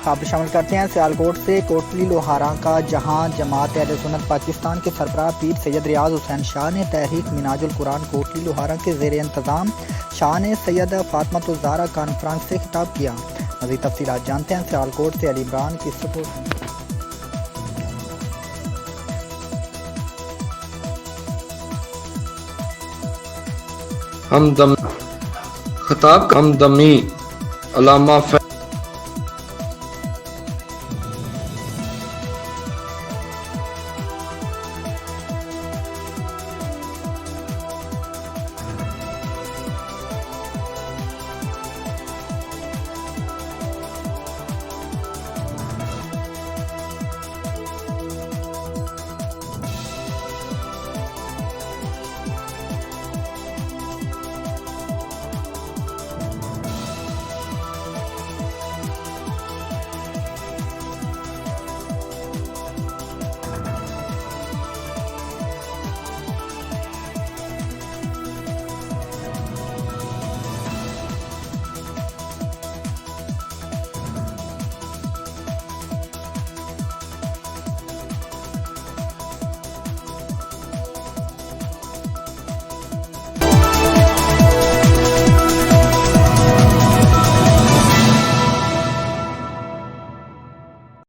खबर शामिल करते हैं सियालकोट से। कोटली लोहारा का जहां जमात अहले सुन्नत पाकिस्तान के सरबराह पीर सैयद रियाज हुसैन शाह ने तहरीक मिनाजुल कुरान कोटली लोहारा के ज़ेर इंतज़ाम शाह ने सैयद फातिमा ज़हरा कॉन्फ्रेंस से खिताब किया। मज़ीद तफसीलात जानते हैं सियालकोट से अली इमरान की रिपोर्ट। खिताब हमदमी अल्लामा